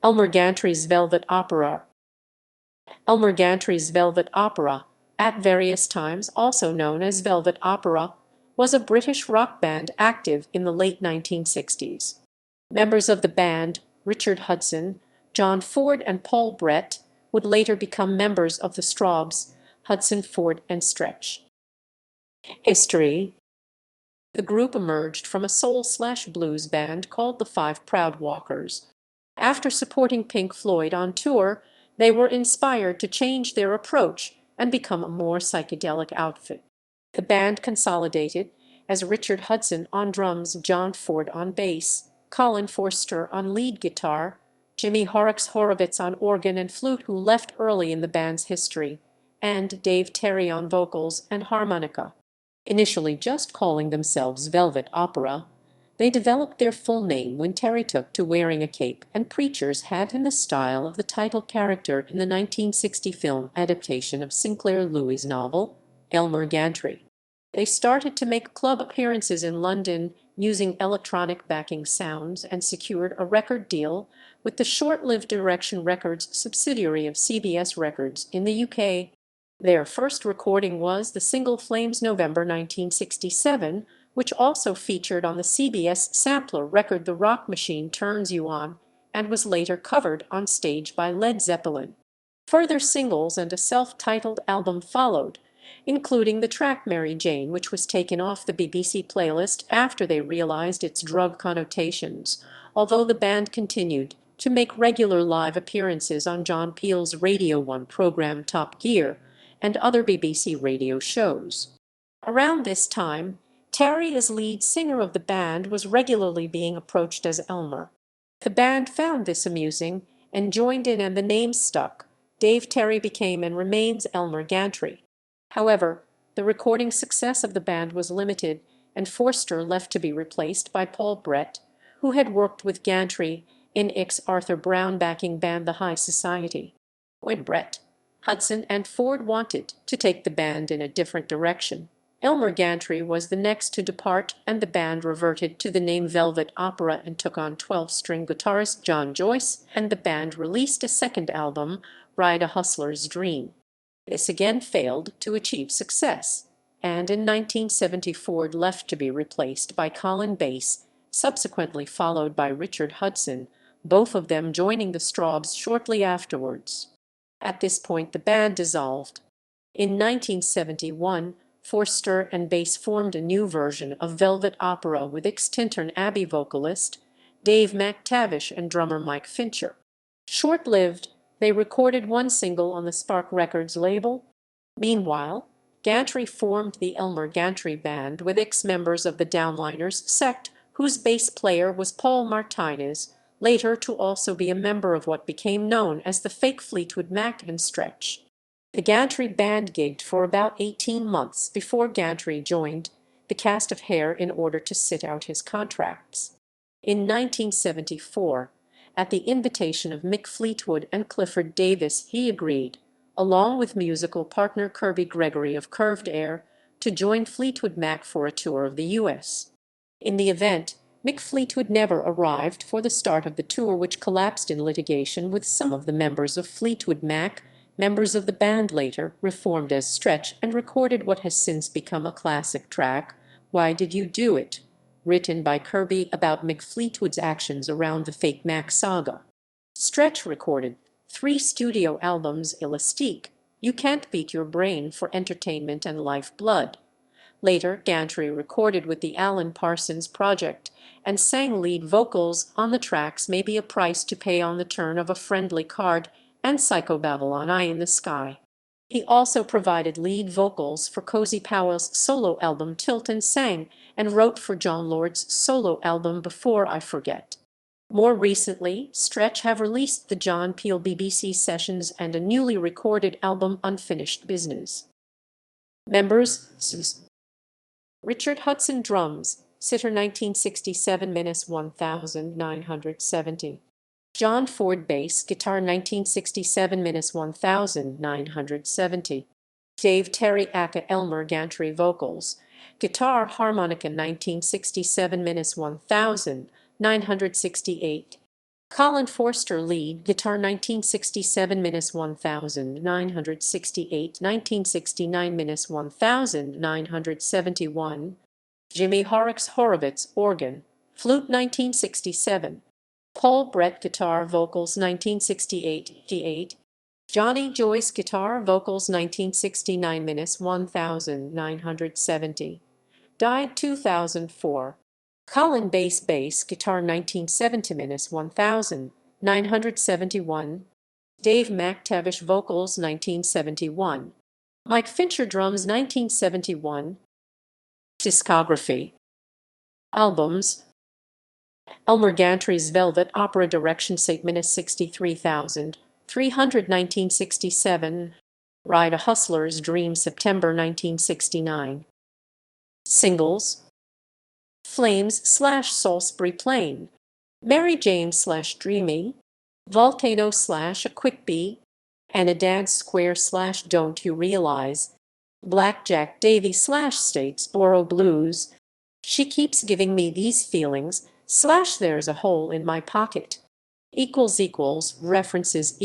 Elmer Gantry's Velvet Opera. Elmer Gantry's Velvet Opera, at various times also known as Velvet Opera, was a British rock band active in the late 1960s. Members of the band, Richard Hudson, John Ford and Paul Brett, would later become members of the Strawbs, Hudson Ford and Stretch. History. The group emerged from a soul/blues band called the Five Proud Walkers. After supporting Pink Floyd on tour, they were inspired to change their approach and become a more psychedelic outfit. The band consolidated as Richard Hudson on drums, John Ford on bass, Colin Forster on lead guitar, Jimmy Horrocks on organ and flute, who left early in the band's history, and Dave Terry on vocals and harmonica. Initially just calling themselves Velvet Opera, they developed their full name when Terry took to wearing a cape and preacher's hat in the style of the title character in the 1960 film adaptation of Sinclair Lewis' novel, Elmer Gantry. They started to make club appearances in London using electronic backing sounds and secured a record deal with the short-lived Direction Records subsidiary of CBS Records in the UK. Their first recording was the single Flames November 1967, which also featured on the CBS sampler record The Rock Machine Turns You On, and was later covered on stage by Led Zeppelin. Further singles and a self-titled album followed, including the track Mary Jane, which was taken off the BBC playlist after they realized its drug connotations, although the band continued to make regular live appearances on John Peel's Radio 1 program Top Gear and other BBC radio shows. Around this time, Terry, as lead singer of the band, was regularly being approached as Elmer. The band found this amusing and joined in, and the name stuck. Dave Terry became and remains Elmer Gantry. However, the recording success of the band was limited, and Forster left to be replaced by Paul Brett, who had worked with Gantry in Arthur Brown backing band The High Society. When Brett, Hudson, and Ford wanted to take the band in a different direction, Elmer Gantry was the next to depart, and the band reverted to the name Velvet Opera and took on 12-string guitarist John Joyce, and the band released a second album, Ride a Hustler's Dream. This again failed to achieve success, and in 1970 Ford left to be replaced by Colin Bass, subsequently followed by Richard Hudson, both of them joining the Strawbs shortly afterwards. At this point the band dissolved. In 1971, Forster and Bass formed a new version of Velvet Opera with ex-Tintern Abbey vocalist Dave McTavish and drummer Mike Fincher. Short-lived, they recorded one single on the Spark Records label. Meanwhile, Gantry formed the Elmer Gantry Band with ex-members of the Downliners sect, whose bass player was Paul Martinez, later to also be a member of what became known as the fake Fleetwood Mac and Stretch. The Gantry Band gigged for about 18 months before Gantry joined the cast of Hair in order to sit out his contracts. In 1974, at the invitation of Mick Fleetwood and Clifford Davis, he agreed, along with musical partner Kirby Gregory of Curved Air, to join Fleetwood Mac for a tour of the U.S. In the event, Mick Fleetwood never arrived for the start of the tour, which collapsed in litigation with some of the members of Fleetwood Mac. Members of the band later reformed as Stretch and recorded what has since become a classic track, Why Did You Do It?, written by Kirby about Mick Fleetwood's actions around the fake Mac saga. Stretch recorded 3 studio albums: Elastique, You Can't Beat Your Brain, For Entertainment, and Lifeblood. Later, Gantry recorded with the Alan Parsons Project and sang lead vocals on the tracks Maybe a Price to Pay, On the Turn of a Friendly Card, and Psycho Babylon, Eye in the Sky. He also provided lead vocals for Cozy Powell's solo album Tilt and sang and wrote for John Lord's solo album Before I Forget. More recently, Stretch have released the John Peel BBC Sessions and a newly recorded album Unfinished Business. Members: Richard Hudson drums, sitter 1967-1970. John Ford bass, guitar 1967-1970. Dave Terry aka Elmer Gantry vocals, guitar harmonica 1967-1968. Colin Forster lead guitar 1967-1968, 1969-1971. Jimmy Horrocks organ, flute 1967. Paul Brett guitar vocals 1968. Johnny Joyce guitar vocals 1969-1970. Died 2004. Colin bass guitar 1970-1971. Dave McTavish vocals 1971. Mike Fincher drums 1971. Discography. Albums. Elmer Gantry's Velvet Opera Direction Statement 63,300 1967. Ride a Hustler's Dream September 1969. Singles. Flames/Salisbury Plain, Mary Jane/Dreamy, Volcano/A Quick Bee, Anadad Square/Don't You Realize, Blackjack Davy/Statesboro Blues, She Keeps Giving Me These Feelings/There's a Hole in My Pocket, References